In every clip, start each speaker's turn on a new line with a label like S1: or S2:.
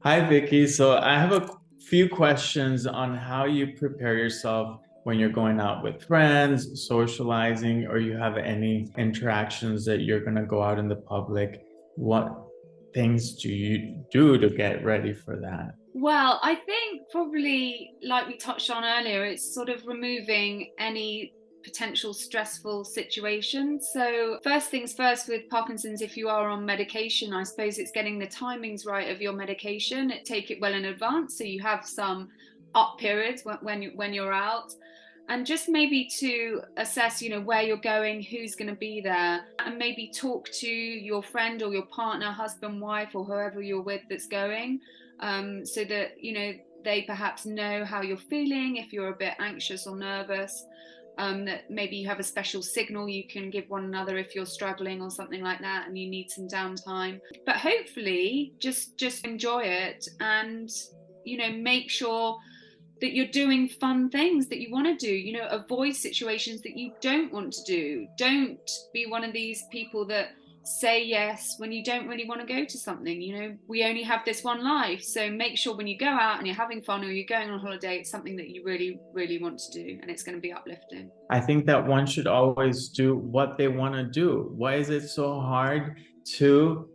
S1: Hi, Vicky. So I have a few questions on how you prepare yourself when you're going out with friends, socializing, or you have any interactions that you're going to go out in the public. What things do you do to get ready for that?
S2: Well, I think probably, like we touched on earlier, it's sort of removing any potential stressful situations. So, first things first with Parkinson's, if you are on medication, I suppose it's getting the timings right of your medication. Take it well in advance so you have some up periods when you're out. And just maybe to assess, where you're going, who's going to be there, and maybe talk to your friend or your partner, husband, wife, or whoever you're with that's going, so that they perhaps know how you're feeling, if you're a bit anxious or nervous, that maybe you have a special signal you can give one another if you're struggling or something like that and you need some downtime. But hopefully just enjoy it, and make sure that you're doing fun things that you want to do. Avoid situations that you don't want to do. Don't be one of these people that say yes when you don't really want to go to something. We only have this one life, so make sure when you go out and you're having fun or you're going on holiday, it's something that you really really want to do and it's going to be uplifting.
S1: I think that one should always do what they want to do. Why is it so hard to,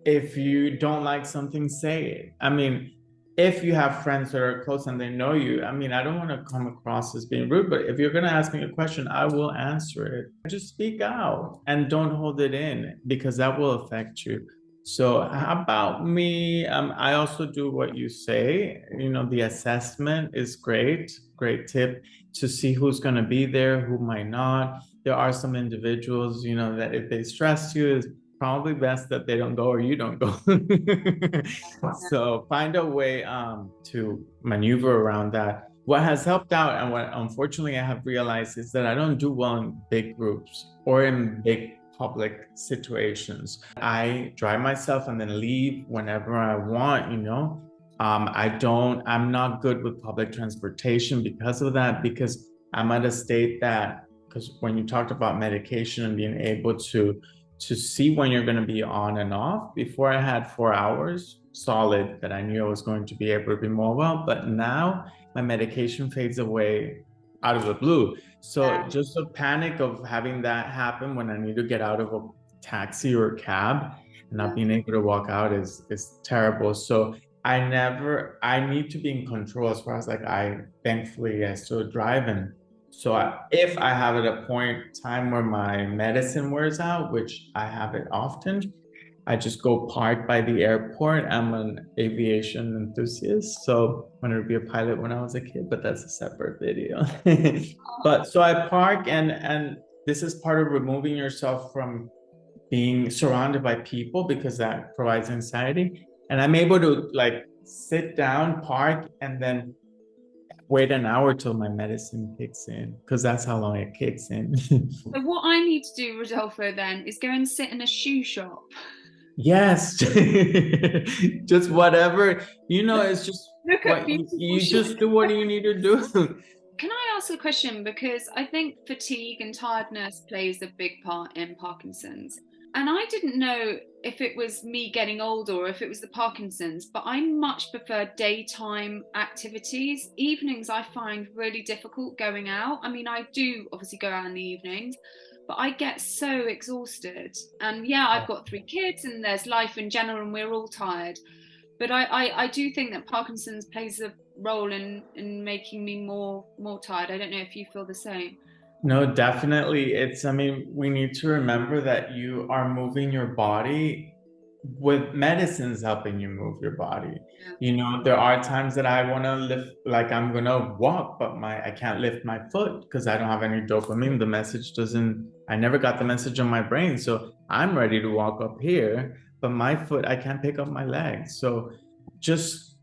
S1: if you don't like something, say it? I mean, if you have friends that are close and they know you, I mean, I don't want to come across as being rude, but if you're going to ask me a question, I will answer it. Just speak out and don't hold it in because that will affect you. So, how about me? I also do what you say. The assessment is great, great tip to see who's going to be there, who might not. There are some individuals, that if they stress you, it's probably best that they don't go or you don't go. So find a way to maneuver around that. What has helped out and what unfortunately I have realized is that I don't do well in big groups or in big public situations. I drive myself and then leave whenever I want. I'm not good with public transportation because of that, because I'm at a state that, because when you talked about medication and being able to see when you're going to be on and off, before I had 4 hours solid that I knew I was going to be able to be mobile, but now my medication fades away out of the blue. So just the panic of having that happen when I need to get out of a taxi or a cab and not being able to walk out is terrible. So I need to be in control as far as like thankfully I still drive. And so if I have at a point time where my medicine wears out, which I have it often, I just go park by the airport. I'm an aviation enthusiast, so I wanted to be a pilot when I was a kid, but that's a separate video. But so I park, and this is part of removing yourself from being surrounded by people because that provides anxiety. And I'm able to like sit down, park, and then wait an hour till my medicine kicks in because that's how long it kicks in.
S2: So what I need to do, Rodolfo, then is go and sit in a shoe shop.
S1: Yes, just whatever, it's just
S2: Look at
S1: what you,
S2: beautiful
S1: you
S2: shoes.
S1: just do what you need to do.
S2: Can I ask a question? Because I think fatigue and tiredness plays a big part in Parkinson's. And I didn't know if it was me getting older or if it was the Parkinson's, but I much prefer daytime activities. Evenings I find really difficult going out. I mean, I do obviously go out in the evenings, but I get so exhausted. And yeah, I've got 3 kids and there's life in general and we're all tired. But I do think that Parkinson's plays a role in making me more tired. I don't know if you feel the same.
S1: No, definitely. I mean, we need to remember that you are moving your body with medicines helping you move your body.
S2: Yeah.
S1: There are times that I want to lift, like I'm going to walk, but I can't lift my foot because I don't have any dopamine. The message doesn't, I never got the message on my brain. So I'm ready to walk up here, but my foot, I can't pick up my leg. So just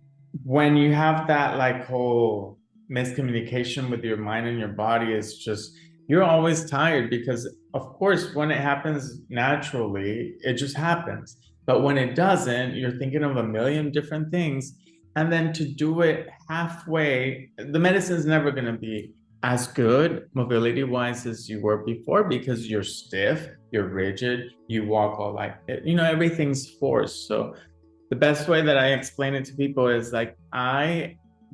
S1: when you have that like whole miscommunication with your mind and your body, is just you're always tired because of course when it happens naturally it just happens, but when it doesn't you're thinking of a million different things, and then to do it halfway, the medicine's never going to be as good mobility wise as you were before because you're stiff, you're rigid, you walk all like everything's forced. So The best way that I explain it to people is like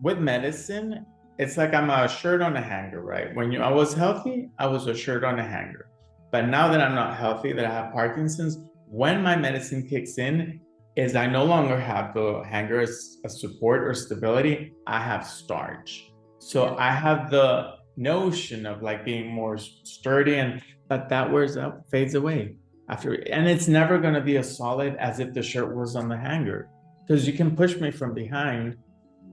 S1: with medicine, it's like I'm a shirt on a hanger, right? I was healthy, I was a shirt on a hanger. But now that I'm not healthy, that I have Parkinson's, when my medicine kicks in, is I no longer have the hanger as a support or stability. I have starch.
S2: Yeah.
S1: So I have the notion of like being more sturdy, but that wears out, fades away after, and it's never going to be as solid as if the shirt was on the hanger, because you can push me from behind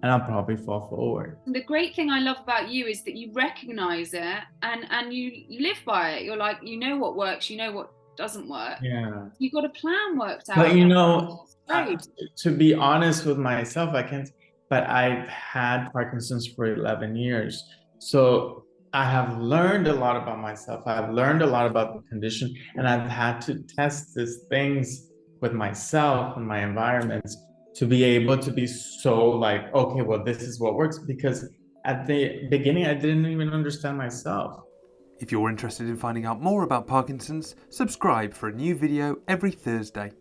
S1: and I'll probably fall forward.
S2: And the great thing I love about you is that you recognize it and you live by it. You're like, you know what works, you know what doesn't work.
S1: Yeah,
S2: You've got a plan worked
S1: but
S2: out. Great.
S1: to be honest with myself, I can't, but I've had Parkinson's for 11 years, so I have learned a lot about myself. I've learned a lot about the condition, and I've had to test these things with myself and my environments to be able to be so like, okay, well, this is what works, because at the beginning I didn't even understand myself.
S3: If you're interested in finding out more about Parkinson's, subscribe for a new video every Thursday.